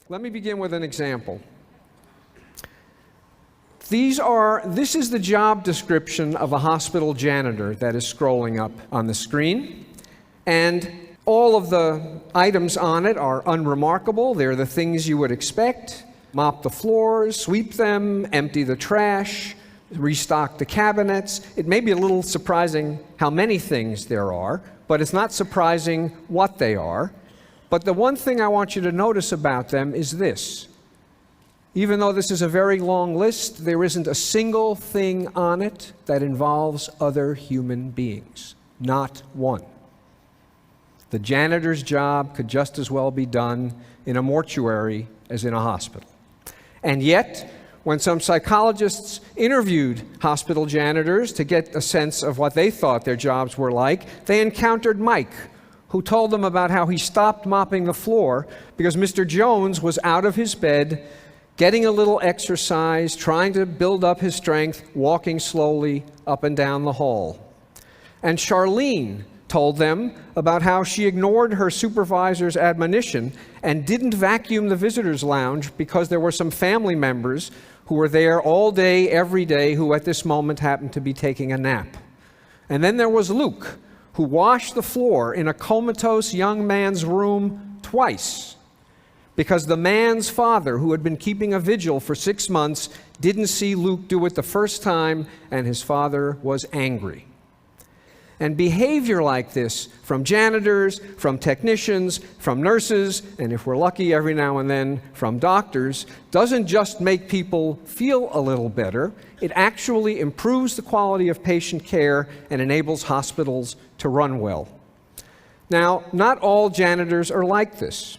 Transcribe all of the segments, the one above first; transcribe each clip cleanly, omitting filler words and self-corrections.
Let me begin with an example. This is the job description of a hospital janitor that is scrolling up on the screen. And all of the items on it are unremarkable. They're the things you would expect. Mop the floors, sweep them, empty the trash, restock the cabinets. It may be a little surprising how many things there are, but it's not surprising what they are. But the one thing I want you to notice about them is this. Even though this is a very long list, there isn't a single thing on it that involves other human beings. Not one. The janitor's job could just as well be done in a mortuary as in a hospital. And yet, when some psychologists interviewed hospital janitors to get a sense of what they thought their jobs were like, they encountered Mike, who told them about how he stopped mopping the floor because Mr. Jones was out of his bed, getting a little exercise, trying to build up his strength, walking slowly up and down the hall. And Charlene told them about how she ignored her supervisor's admonition and didn't vacuum the visitors' lounge because there were some family members who were there all day, every day, who at this moment happened to be taking a nap. And then there was Luke, who washed the floor in a comatose young man's room twice because the man's father, who had been keeping a vigil for 6 months, didn't see Luke do it the first time, and his father was angry. And behavior like this from janitors, from technicians, from nurses, and if we're lucky every now and then from doctors, doesn't just make people feel a little better, it actually improves the quality of patient care and enables hospitals to run well. Now, not all janitors are like this,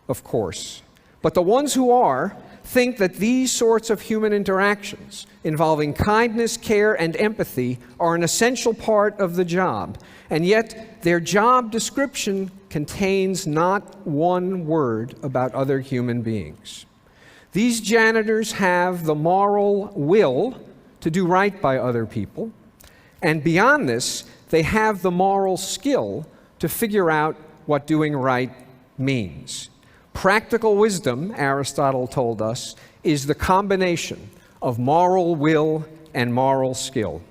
of course, but the ones who are think that these sorts of human interactions involving kindness, care, and empathy are an essential part of the job, and yet their job description contains not one word about other human beings. These janitors have the moral will to do right by other people, and beyond this, they have the moral skill to figure out what doing right means. Practical wisdom, Aristotle told us, is the combination of moral will and moral skill.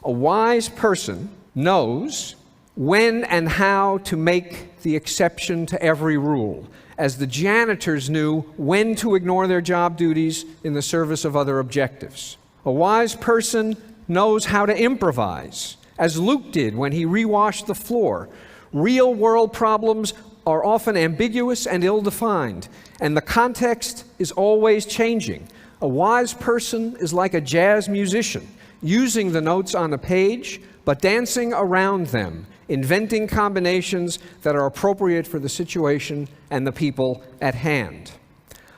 A wise person knows when and how to make the exception to every rule, as the janitors knew when to ignore their job duties in the service of other objectives. A wise person knows how to improvise, as Luke did when he rewashed the floor. Real-world problems are often ambiguous and ill-defined, and the context is always changing. A wise person is like a jazz musician, using the notes on a page, but dancing around them, inventing combinations that are appropriate for the situation and the people at hand.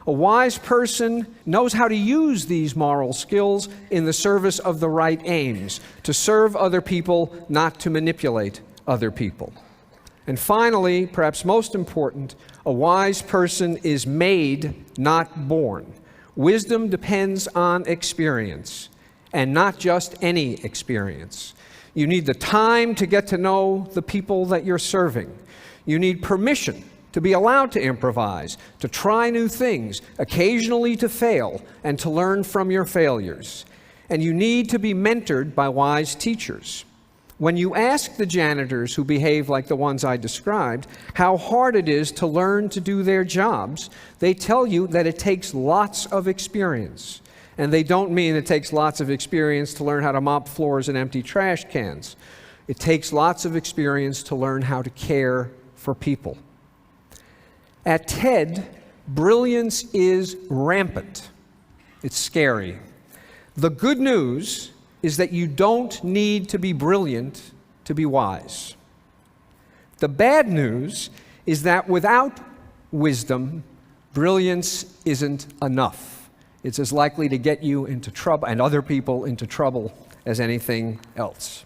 A wise person knows how to use these moral skills in the service of the right aims, to serve other people, not to manipulate other people. And finally, perhaps most important, a wise person is made, not born. Wisdom depends on experience, and not just any experience. You need the time to get to know the people that you're serving. You need permission to be allowed to improvise, to try new things, occasionally to fail, and to learn from your failures. And you need to be mentored by wise teachers. When you ask the janitors who behave like the ones I described how hard it is to learn to do their jobs, they tell you that it takes lots of experience. And they don't mean it takes lots of experience to learn how to mop floors and empty trash cans. It takes lots of experience to learn how to care for people. At TED, brilliance is rampant. It's scary. The good news is that you don't need to be brilliant to be wise. The bad news is that without wisdom, brilliance isn't enough. It's as likely to get you into trouble and other people into trouble as anything else.